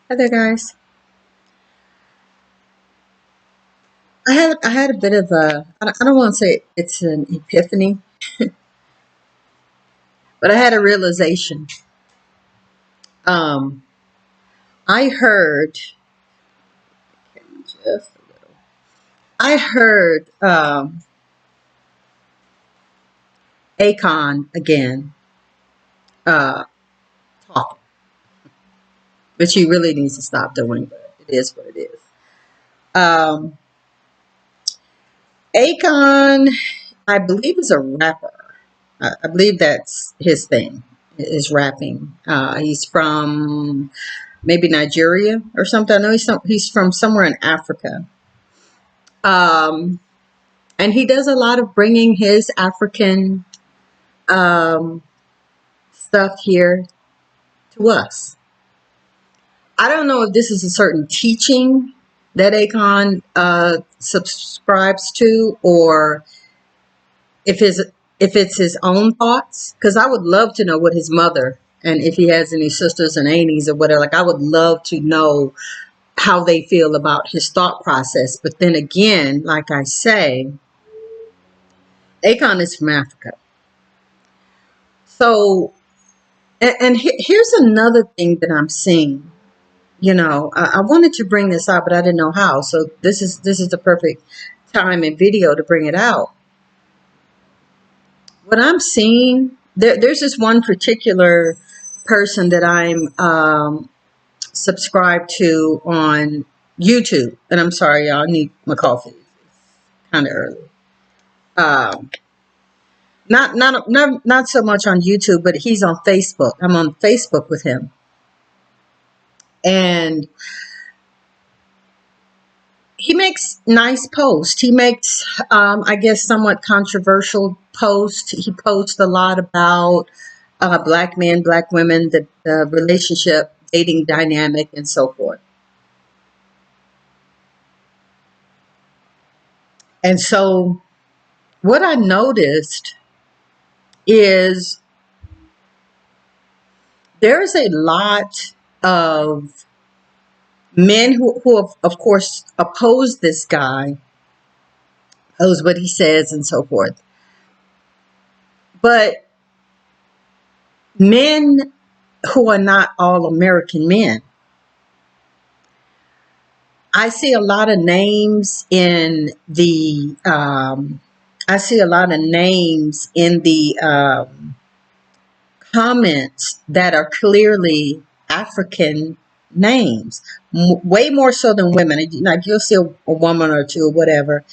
Hi there, guys. I had a bit of a I don't want to say it's an epiphany, but I had a realization. Um, I heard just a little. I heard Akon again uh, talking, which he really needs to stop doing. But it is what it is. Um, Akon, I believe, is a rapper. I believe that's his thing is rapping. He's from maybe Nigeria or something. I know he's from somewhere in Africa. Um, and he does a lot of bringing his African um, stuff here to us. I don't know if this is a certain teaching that Akon subscribes to, or if his if it's his own thoughts. Because I would love to know what his mother and if he has any sisters and aunties or whatever. Like I would love to know how they feel about his thought process. But then again, like I say, Akon is from Africa. So, here's another thing that I'm seeing. I wanted to bring this out, but I didn't know how. So this is the perfect time and video to bring it out. What I'm seeing, there's this one particular person that I'm subscribed to on YouTube, and I'm sorry, y'all, I need my coffee. It's kind of early. Um, not so much on YouTube, but he's on Facebook. I'm on Facebook with him, and he makes nice posts. He makes, I guess, somewhat controversial posts. He posts a lot about black men, black women, the relationship, dating dynamic, and so forth. And so, what I noticed is there's a lot of men who have, of course, oppose this guy, oppose what he says, and so forth. But men who are not all American men. I see a lot of names in the I see a lot of names in the comments that are clearly African names, way more so than women. Like you'll see a woman or two or whatever,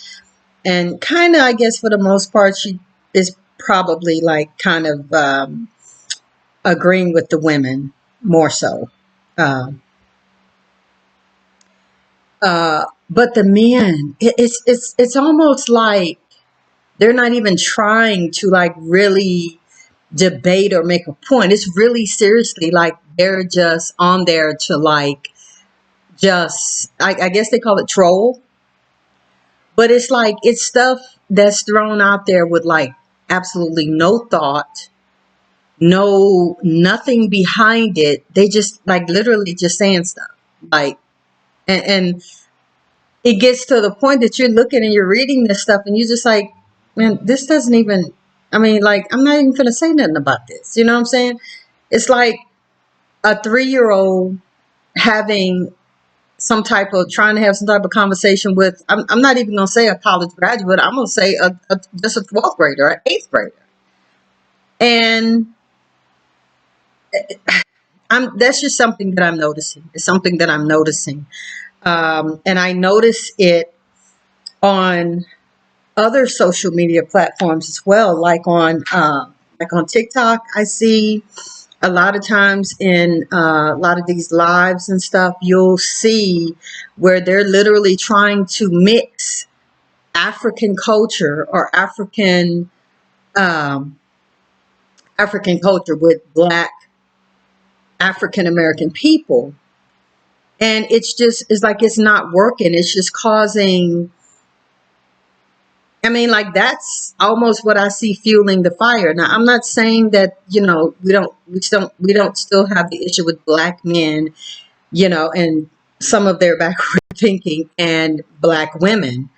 and kind of, I guess, for the most part, she is probably like kind of agreeing with the women more so. Um, but the men, it's almost like they're not even trying to like really debate or make a point. It's really seriously like they're just on there to like just I guess they call it troll, but it's like it's stuff that's thrown out there with like absolutely no thought, no nothing behind it. They just like literally just saying stuff like and it gets to the point that you're looking and you're reading this stuff and you're just like, man, this doesn't even, I mean, like, I'm not even going to say nothing about this. You know what I'm saying? It's like a 3-year-old having some type of, trying to have some type of conversation with, I'm not even going to say a college graduate. I'm going to say just a 12th grader, an 8th grader. And that's just something that I'm noticing. It's something that I'm noticing. And I notice it on other social media platforms as well, like on TikTok. I see a lot of times in a lot of these lives and stuff, you'll see where they're literally trying to mix African culture or um, African culture with Black African American people, and it's like it's not working. It's just causing, I mean, like that's almost what I see fueling the fire. Now, I'm not saying that we don't still have the issue with black men and some of their backward thinking and black women.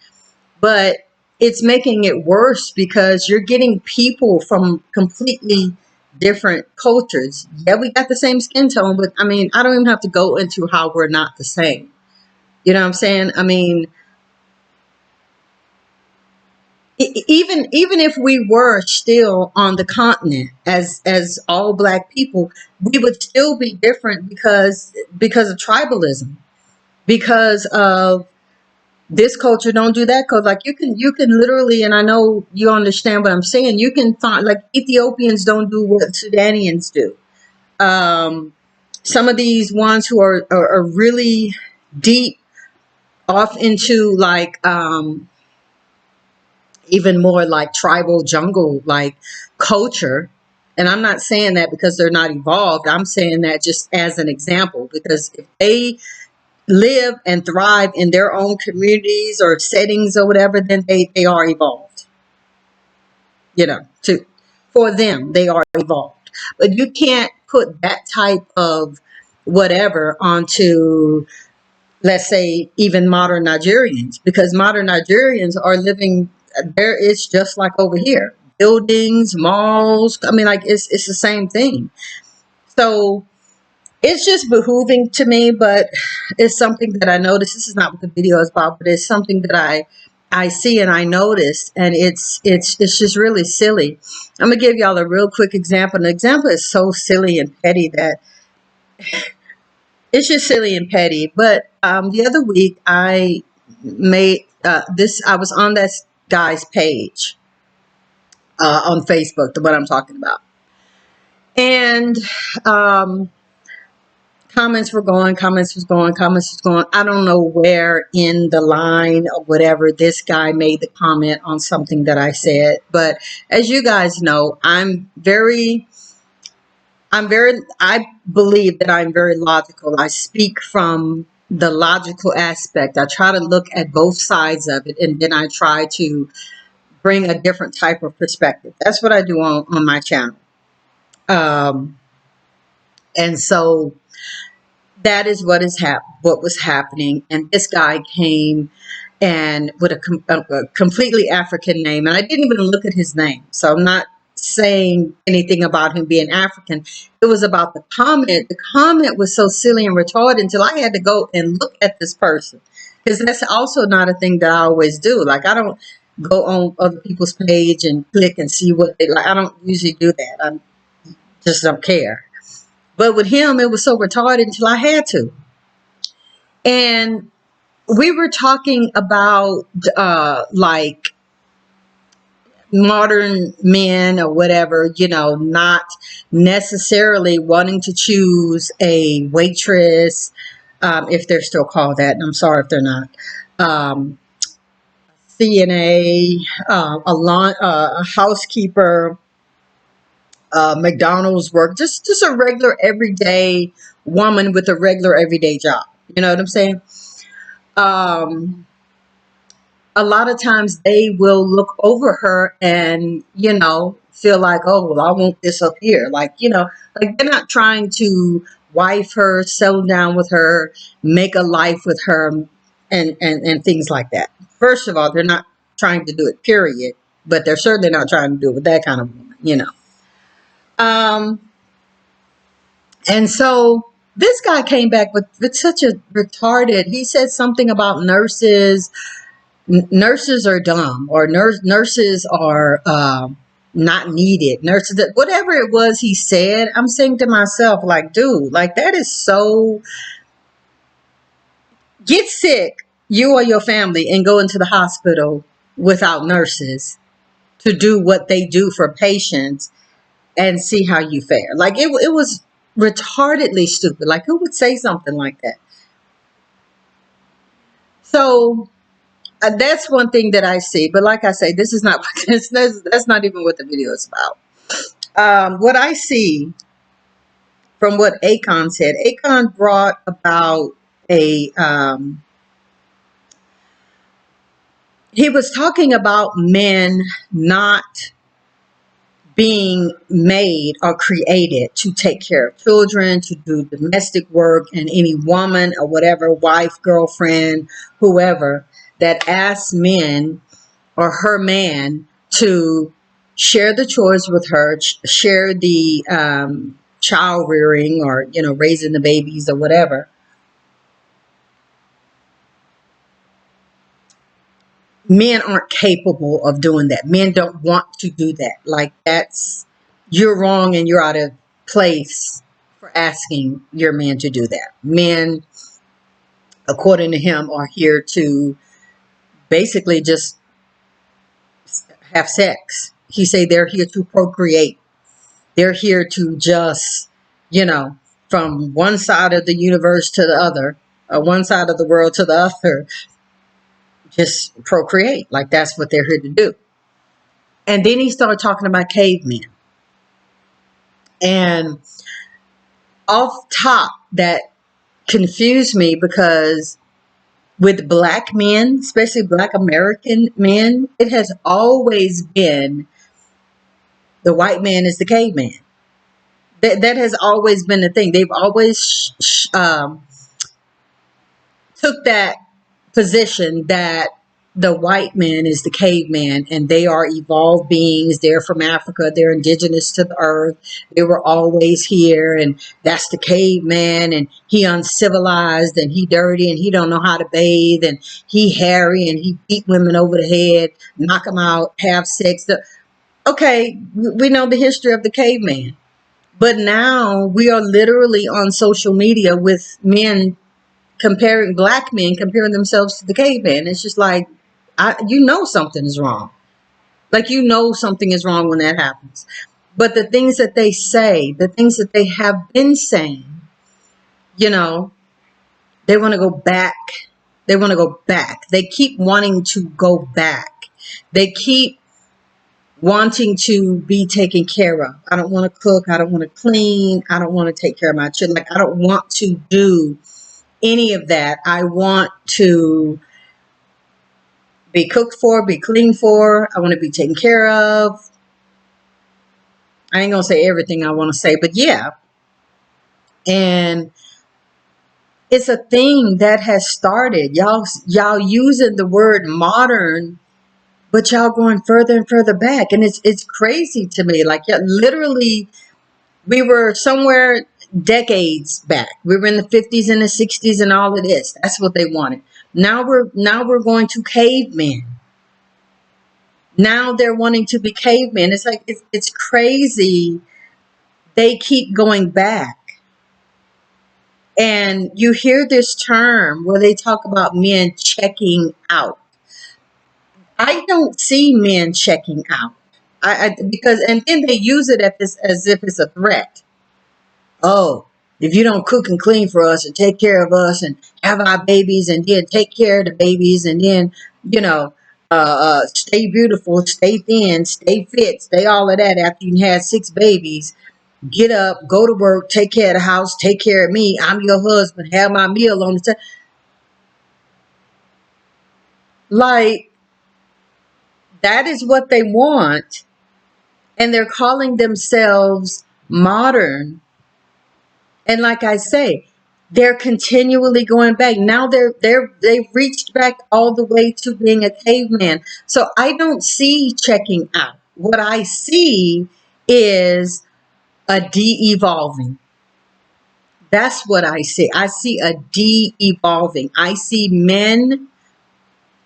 But it's making it worse because you're getting people from completely different cultures. Yeah, we got the same skin tone, but I mean, I don't even have to go into how we're not the same. You know what I'm saying? I mean, even if we were still on the continent as all black people, we would still be different because of tribalism, because of this culture don't do that code. Like you can literally, and I know you understand what I'm saying, you can find like Ethiopians don't do what Sudanians do. um some of these ones who are really deep off into like even more like tribal jungle like culture. And I'm not saying that because they're not evolved, I'm saying that just as an example, because if they live and thrive in their own communities or settings or whatever, then they are evolved. To For them, they are evolved. But you can't put that type of whatever onto, let's say, even modern Nigerians, because modern Nigerians are living there. It's just like over here, buildings, malls. I mean, like it's the same thing. So it's just behooving to me, but it's something that I noticed. This is not what the video is about, but it's something that I see and I noticed, and it's just really silly. I'm gonna give y'all a real quick example. An example is so silly and petty that it's just silly and petty. But the other week I made this. I was on that guy's page on Facebook, the one I'm talking about, and um, comments was going. I don't know where in the line or whatever this guy made the comment on something that I said. But as you guys know, I believe that I'm very logical. I speak from the logical aspect. I try to look at both sides of it, and then I try to bring a different type of perspective. That's what I do on my channel. Um, and so that is what was happening. And this guy came and with a completely African name, and I didn't even look at his name, so I'm not saying anything about him being African. It was about the comment. The comment was so silly and retarded until I had to go and look at this person, because that's also not a thing that I always do. Like, I don't go on other people's page and click and see what they like. I don't usually do that. I just don't care. But with him, it was so retarded until I had to. And we were talking about like modern men or whatever, not necessarily wanting to choose a waitress, if they're still called that. And I'm sorry if they're not. Um, CNA, a housekeeper, McDonald's work, just a regular everyday woman with a regular everyday job. You know what I'm saying? Um, a lot of times they will look over her and, feel like, oh, well, I want this up here. Like, like they're not trying to wife her, settle down with her, make a life with her, and things like that. First of all, they're not trying to do it, period. But they're certainly not trying to do it with that kind of woman. Um, and so this guy came back with such a retarded, he said something about nurses. Nurses are dumb, or nurses are not needed. Nurses, whatever it was he said, I'm saying to myself, like, dude, like that is so. Get sick, you or your family, and go into the hospital without nurses to do what they do for patients and see how you fare. Like it was retardedly stupid. Like, who would say something like that? So that's one thing that I see. But like I say, this is not that's not even what the video is about. What I see from what Akon said, Akon brought about a he was talking about men not being made or created to take care of children, to do domestic work, and any woman or whatever, wife, girlfriend, whoever, that asks men or her man to share the chores with her, share the child rearing, or raising the babies or whatever. Men aren't capable of doing that. Men don't want to do that. Like, you're wrong and you're out of place for asking your man to do that. Men, according to him, are here to basically just have sex. He say they're here to procreate. They're here to just, you know, from one side of the universe to the other, one side of the world to the other, just procreate. Like, that's what they're here to do. And then he started talking about cavemen. And off top, that confused me because with black men, especially black American men, it has always been the white man is the caveman. That has always been the thing. They've always took that position that the white man is the caveman and they are evolved beings. They're from Africa. They're indigenous to the earth. They were always here, and that's the caveman, and he uncivilized and he dirty and he don't know how to bathe, and he hairy and he beat women over the head, knock them out, have sex. Okay, we know the history of the caveman. But now we are literally on social media with men comparing, black men comparing themselves to the caveman. It's just like, something is wrong. Like, something is wrong when that happens. But the things that they say, the things that they have been saying, they want to go back. They want to go back. They keep wanting to go back. They keep wanting to be taken care of. I don't want to cook. I don't want to clean. I don't want to take care of my children. Like, I don't want to do any of that. I want to be cooked for, be cleaned for. I want to be taken care of. I ain't gonna say everything I want to say, but yeah. And it's a thing that has started. Y'all using the word modern, but y'all going further and further back, and it's crazy to me. Like, yeah, literally, we were somewhere decades back. We were in the 50s and the 60s and all of this. That's what they wanted. Now we're going to cavemen. Now they're wanting to be cavemen. It's like, it's crazy. They keep going back. And you hear this term where they talk about men checking out. I don't see men checking out. Because, and then they use it as if it's a threat. Oh, if you don't cook and clean for us and take care of us and have our babies and then take care of the babies and then, stay beautiful, stay thin, stay fit, stay all of that after you had 6 babies, get up, go to work, take care of the house, take care of me. I'm your husband, have my meal on the table. Like, that is what they want. And they're calling themselves modern. And like I say, they're continually going back. Now they've reached back all the way to being a caveman. So I don't see checking out. What I see is a de-evolving. That's what I see. I see a de-evolving. I see men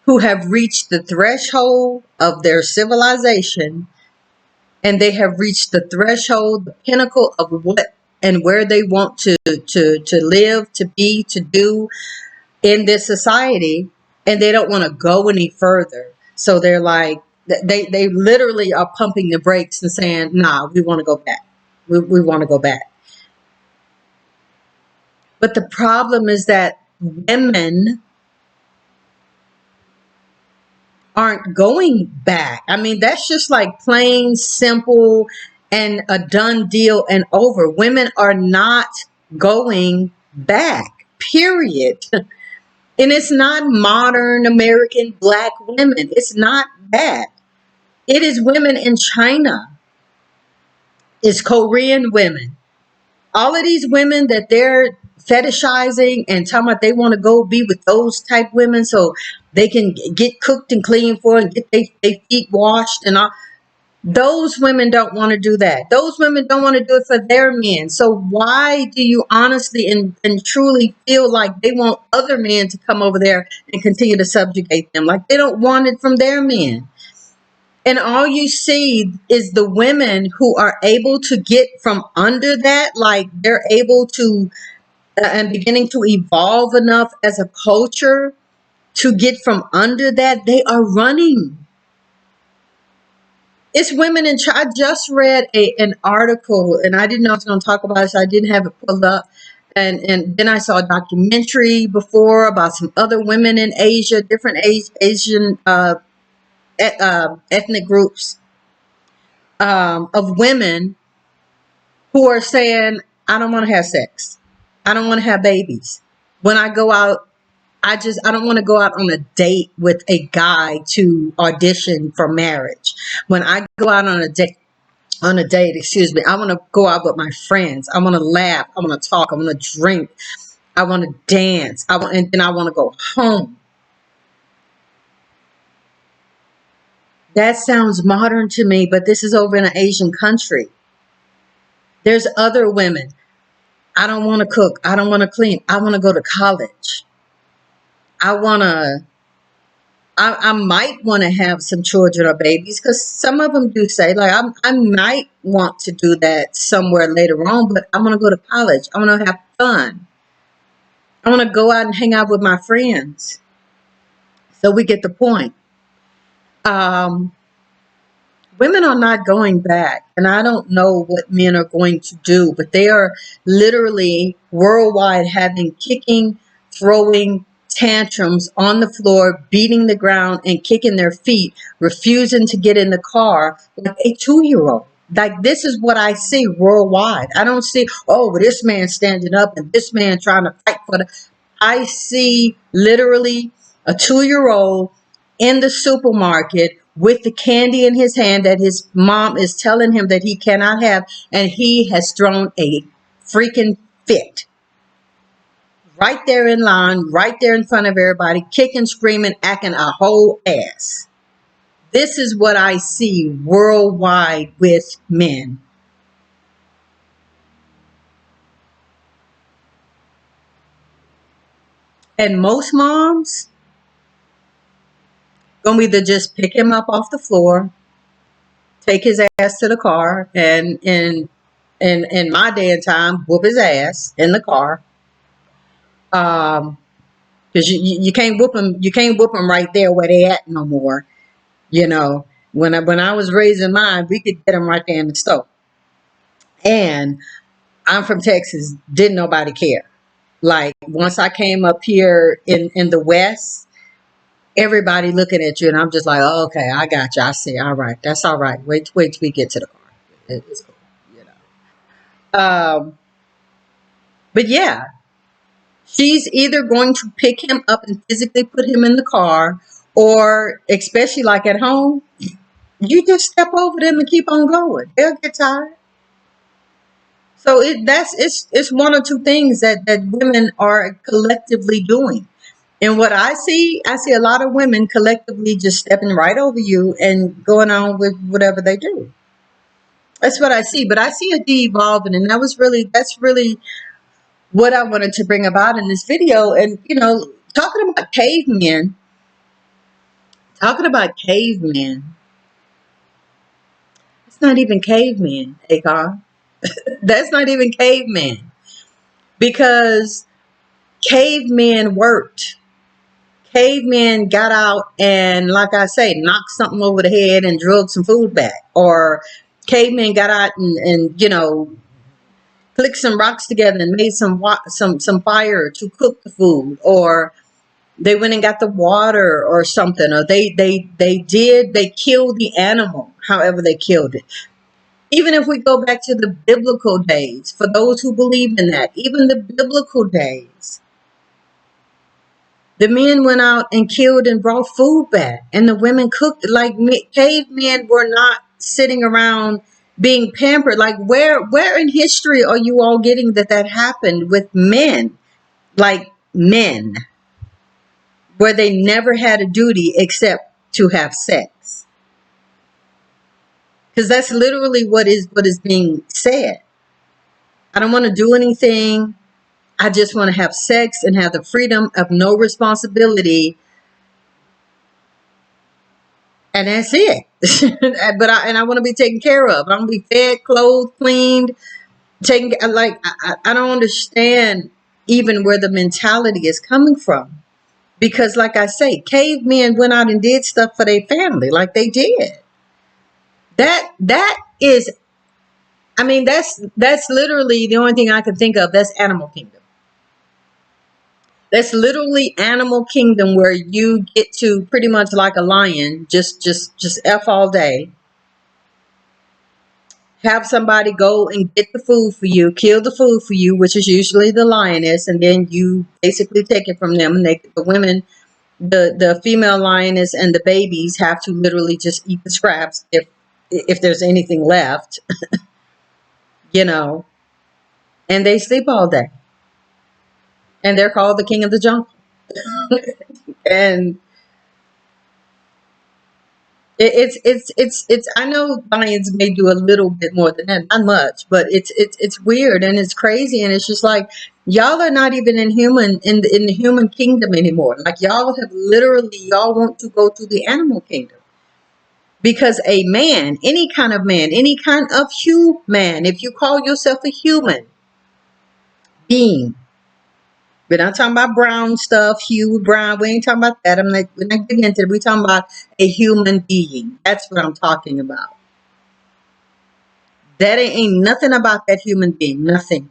who have reached the threshold of their civilization, and they have reached the threshold, the pinnacle of what and where they want to live, to be, to do in this society, and they don't want to go any further. So they're like, they literally are pumping the brakes and saying, nah, we want to go back. We want to go back. But the problem is that women aren't going back. I mean, that's just like plain simple and a done deal and over. Women are not going back, period. And it's not modern American black women. It's not that. It is women in China. It's Korean women. All of these women that they're fetishizing and talking about they want to go be with those type women so they can get cooked and cleaned for and get their feet washed and all. Those women don't want to do that. Those women don't want to do it for their men. So why do you honestly and truly feel like they want other men to come over there and continue to subjugate them? Like they don't want it from their men. And all you see is the women who are able to get from under that, like they're able to and beginning to evolve enough as a culture to get from under that, they are running. It's women in I just read an article and I didn't know I was going to talk about it, so I didn't have it pulled up. And then I saw a documentary before about some other women in Asia, different Asian ethnic groups of women who are saying, I don't want to have sex. I don't want to have babies. When I go out, I don't want to go out on a date with a guy to audition for marriage. When I go out on a date, excuse me, I want to go out with my friends. I want to laugh. I want to talk. I want to drink. I want to dance. And then I want to go home. That sounds modern to me, but this is over in an Asian country. There's other women. I don't want to cook. I don't want to clean. I want to go to college. I want to I might want to have some children or babies because some of them do say like I might want to do that somewhere later on, but I want to go to college. I want to have fun. I want to go out and hang out with my friends. So we get the point. Um, Women are not going back, and I don't know what men are going to do, but they are literally worldwide having kicking, throwing tantrums on the floor, beating the ground and kicking their feet, refusing to get in the car like a 2-year-old. Like this is what I see worldwide. I don't see, oh, well, this man standing up and this man trying to fight for the. I see literally a 2-year-old in the supermarket with the candy in his hand that his mom is telling him that he cannot have, and he has thrown a freaking fit right there in line, right there in front of everybody, kicking, screaming, acting a whole ass. This is what I see worldwide with men. And most moms gonna either just pick him up off the floor, take his ass to the car, and in my day and time, whoop his ass in the car. Because you can't whoop them, right there where they at no more. You know, when I was raising mine, we could get them right there in the stove. And I'm from Texas, didn't nobody care. Like once I came up here in the West, everybody looking at you, and I'm just like, oh, okay, I got you. I see. All right, that's all right. Wait till we get to the car. It's cool, you know. But yeah, she's either going to pick him up and physically put him in the car, or especially like at home, you just step over them and keep on going. They'll get tired. So it's one or two things that women are collectively doing. And what I see a lot of women collectively just stepping right over you and going on with whatever they do. That's what I see. But I see a de-evolving, and that's really what I wanted to bring about in this video. And talking about cavemen, it's not even cavemen, Akon. That's not even cavemen, because cavemen worked. Cavemen got out and, like I say, knocked something over the head and drug some food back. Or cavemen got out and clicked some rocks together and made some fire to cook the food. Or they went and got the water or something. Or they killed the animal, however they killed it. Even if we go back to the biblical days, for those who believe in that, even the biblical days, the men went out and killed and brought food back, and the women cooked. Like cavemen were not sitting around being pampered. Like where in history are you all getting that happened with men? Like men, where they never had a duty except to have sex. Because that's literally what is being said. I don't want to do anything. I just want to have sex and have the freedom of no responsibility, and that's it. I want to be taken care of. I want to be fed, clothed, cleaned, taken. Like I don't understand even where the mentality is coming from. Because, like I say, cavemen went out and did stuff for their family, like they did. That is, I mean, that's literally the only thing I can think of. That's animal kingdom. That's literally animal kingdom, where you get to pretty much like a lion, just f all day. Have somebody go and get the food for you, kill the food for you, which is usually the lioness, and then you basically take it from them. And the women, the female lioness and the babies have to literally just eat the scraps if there's anything left, you know. And they sleep all day, and they're called the king of the jungle. And it's I know lions may do a little bit more than that, not much, but it's weird and it's crazy, and it's just like y'all are not even in the human kingdom anymore. Like y'all have literally, y'all want to go to the animal kingdom. Because a man, any kind of man, any kind of human, if you call yourself a human being, we're not talking about brown stuff, hue, brown. We ain't talking about that. We're not getting into it. We're talking about a human being. That's what I'm talking about. That ain't nothing about that human being. Nothing.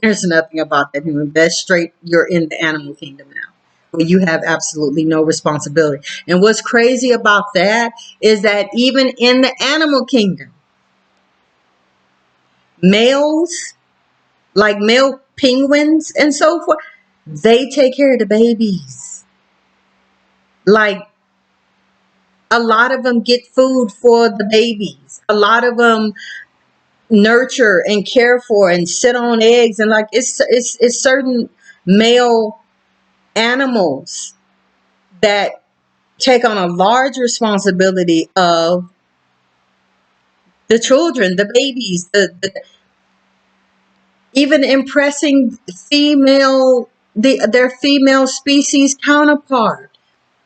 There's nothing about that human. That's straight. You're in the animal kingdom now, where you have absolutely no responsibility. And what's crazy about that is that even in the animal kingdom, males, like male penguins and so forth, they take care of the babies. Like a lot of them get food for the babies. A lot of them nurture and care for and sit on eggs, and like it's certain male animals that take on a large responsibility of the children, the babies, even impressing their female species counterpart.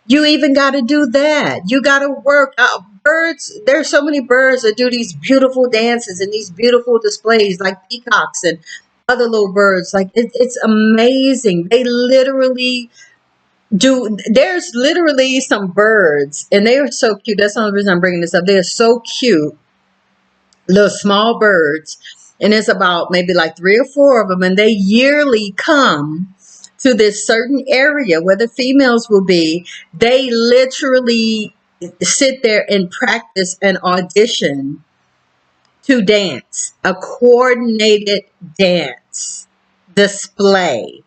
You even got to do that. You got to work. Birds, there's so many birds that do these beautiful dances and these beautiful displays, like peacocks and other little birds. Like it's amazing. They literally do. There's literally some birds, and they are so cute. That's the only reason I'm bringing this up. They are so cute, little small birds, and it's about maybe like 3 or 4 of them, and they yearly come to this certain area where the females will be. They literally sit there and practice an audition to dance, a coordinated dance display,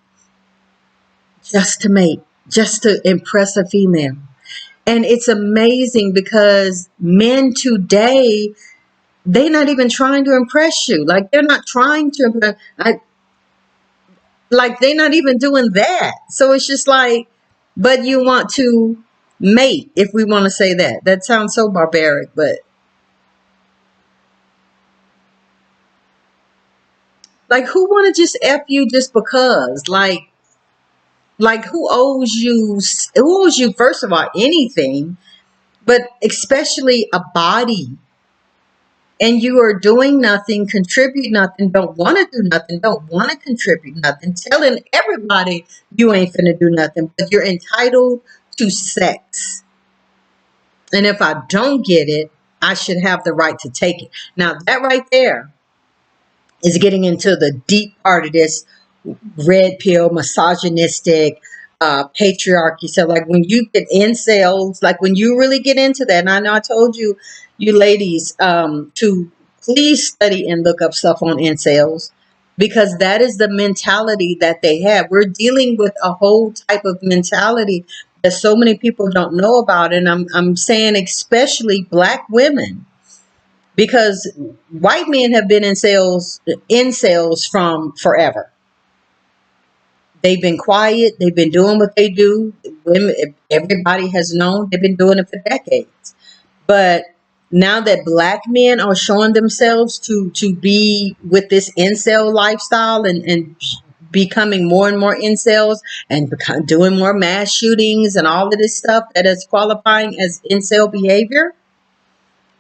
just to impress a female. And it's amazing because men today, they're not even trying to impress you. Like they're not trying to impress. Like they're not even doing that. So it's just like, but you want to mate, if we want to say that. That sounds so barbaric, but like who want to just F you just because? Like who owes you first of all anything, but especially a body, and you are doing nothing, contribute nothing, don't want to do nothing, don't want to contribute nothing, telling everybody you ain't finna do nothing, but you're entitled to sex. And if I don't get it, I should have the right to take it. Now, that right there is getting into the deep part of this red pill, misogynistic, patriarchy. So, like when you get incels, like when you really get into that, and I know I told you, you ladies, to please study and look up stuff on incels, because that is the mentality that they have. We're dealing with a whole type of mentality that so many people don't know about, and I'm saying especially Black women. because white men have been in sales from forever. They've been quiet. They've been doing what they do. Women, everybody has known they've been doing it for decades. But now that black men are showing themselves to be with this incel lifestyle and becoming more and more incels and doing more mass shootings and all of this stuff that is qualifying as incel behavior,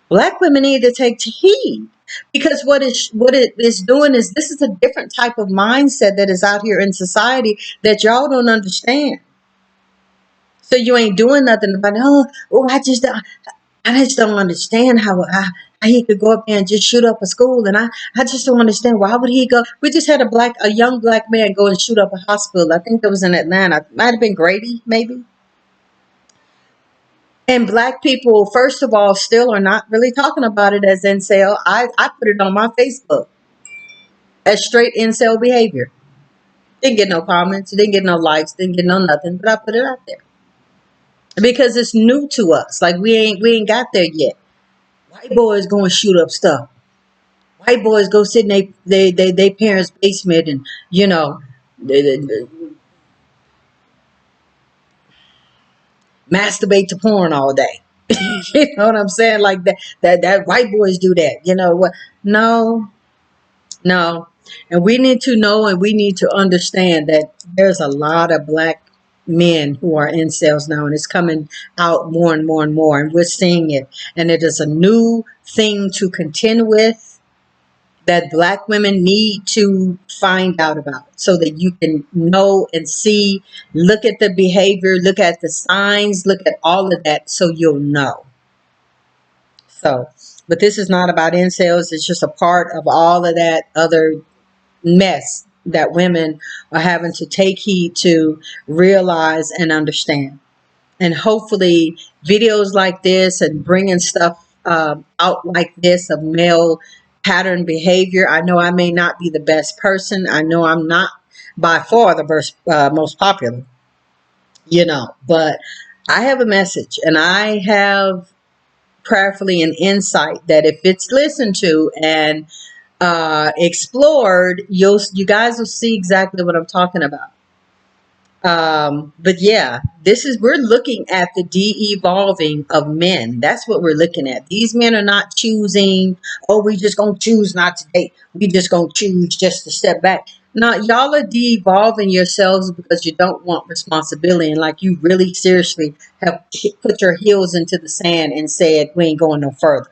black women need to take heed, because what it is doing is, this is a different type of mindset that is out here in society that y'all don't understand. So you ain't doing nothing about it. Oh, I just don't understand how he could go up there and just shoot up a school, and I just don't understand, why would he go. We just had a young black man go and shoot up a hospital. I think that was in Atlanta. Might have been Grady, maybe. And black people, first of all, still are not really talking about it as incel. I put it on my Facebook as straight incel behavior. Didn't get no comments, didn't get no likes, didn't get no nothing, but I put it out there because it's new to us. Like we ain't got there yet. White boys going to shoot up stuff. White boys go sit in they parents' basement and they masturbate to porn all day. You know what I'm saying? Like that white boys do that. You know what? No, no. And we need to know, and we need to understand that there's a lot of black men who are incels now, and it's coming out more and more and more, and we're seeing it. And it is a new thing to contend with, that black women need to find out about, so that you can know and see, look at the behavior, look at the signs, look at all of that, so you'll know. So, but this is not about incels. It's just a part of all of that other mess that women are having to take heed to, realize, and understand. And hopefully videos like this and bringing stuff out like this of male pattern behavior. I know I may not be the best person. I know I'm not by far the most popular, but I have a message, and I have prayerfully an insight that if it's listened to and explored, you guys will see exactly what I'm talking about. But yeah, we're looking at the de-evolving of men. That's what we're looking at. These men are not choosing, oh, we just gonna choose not to date. We just gonna choose just to step back. No, y'all are de-evolving yourselves because you don't want responsibility, and like you really seriously have put your heels into the sand and said, we ain't going no further.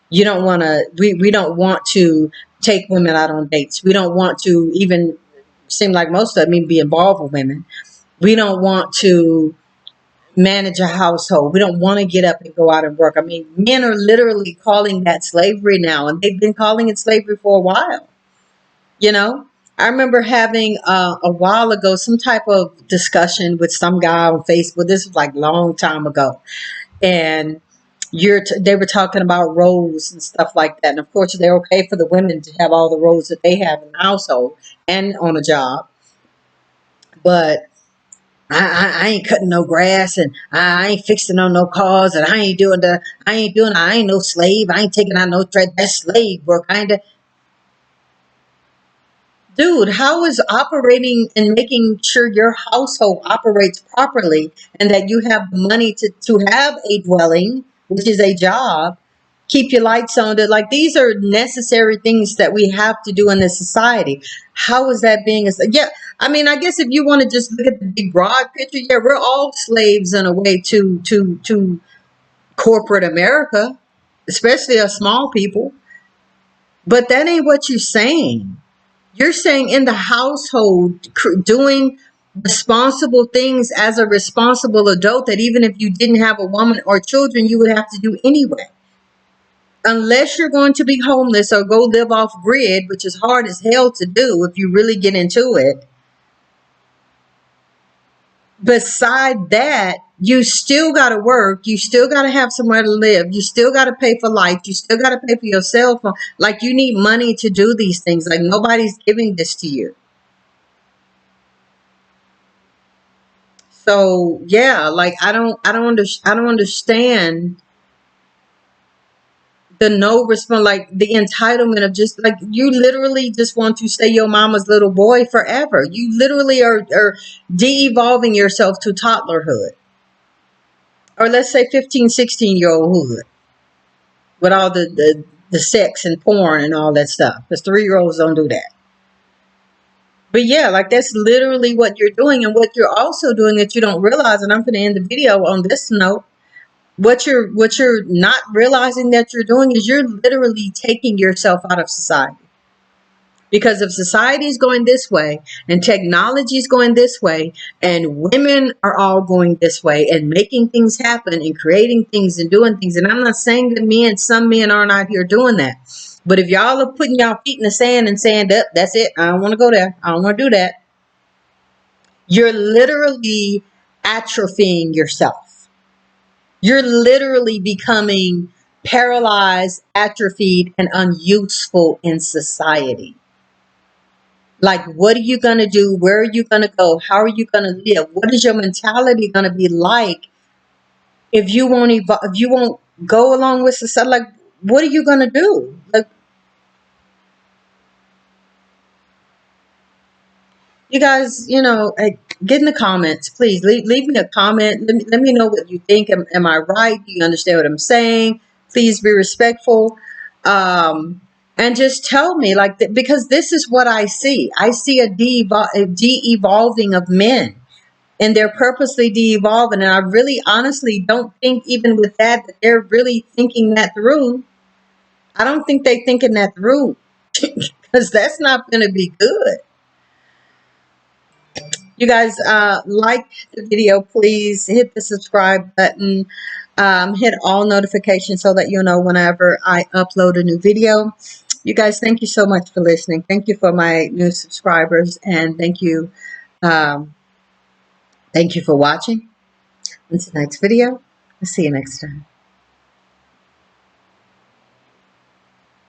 You don't want to, we don't want to take women out on dates. We don't want to even seem like most of them be involved with women. We don't want to manage a household. We don't want to get up and go out and work. I mean, men are literally calling that slavery now, and they've been calling it slavery for a while. You know, I remember having a while ago some type of discussion with some guy on Facebook. This was like a long time ago, and they were talking about roles and stuff like that. And of course, they're okay for the women to have all the roles that they have in the household and on a job, but I ain't cutting no grass, and I ain't fixing on no cars, and I ain't no slave. I ain't taking out no trade. That's slave work. Dude, how is operating and making sure your household operates properly and that you have the money to have a dwelling, which is a job, keep your lights on? Like, these are necessary things that we have to do in this society. How is that being? Yeah, I mean, I guess if you want to just look at the big broad picture, yeah, we're all slaves in a way to corporate America, especially us small people. But that ain't what you're saying. You're saying in the household, doing responsible things as a responsible adult, that even if you didn't have a woman or children, you would have to do anyway. Unless you're going to be homeless or go live off grid, which is hard as hell to do if you really get into it. Beside that, you still got to work. You still got to have somewhere to live. You still got to pay for life. You still got to pay for your cell phone. Like, you need money to do these things. Like, nobody's giving this to you. So yeah, like I don't understand The no response, like the entitlement of just like you literally just want to stay your mama's little boy forever. You literally are de-evolving yourself to toddlerhood. Or let's say 15, 16-year old hood with all the sex and porn and all that stuff. Because 3-year-olds don't do that. But yeah, like that's literally what you're doing. And what you're also doing that you don't realize, and I'm going to end the video on this note, what you're not realizing that you're doing is you're literally taking yourself out of society. Because if society is going this way and technology is going this way and women are all going this way and making things happen and creating things and doing things, and I'm not saying that some men are not here doing that, but if y'all are putting y'all feet in the sand and saying that that's it, I don't want to go there, I don't want to do that, you're literally atrophying yourself. You're literally becoming paralyzed, atrophied, and unuseful in society. Like, what are you going to do? Where are you going to go? How are you going to live? What is your mentality going to be like if you won't if you won't go along with society? Like, what are you going to do? Like, you guys, get in the comments, please. Leave me a comment. Let me know what you think. Am I right? Do you understand what I'm saying? Please be respectful. And just tell me, like, because this is what I see. I see a de-evolving of men. And they're purposely de-evolving. And I really honestly don't think even with that they're really thinking that through. I don't think they're thinking that through. Because that's not going to be good. You guys, like the video, please hit the subscribe button, hit all notifications so that you'll know whenever I upload a new video. You guys, thank you so much for listening. Thank you for my new subscribers, and um, thank you for watching. Until next video, I'll see you next time.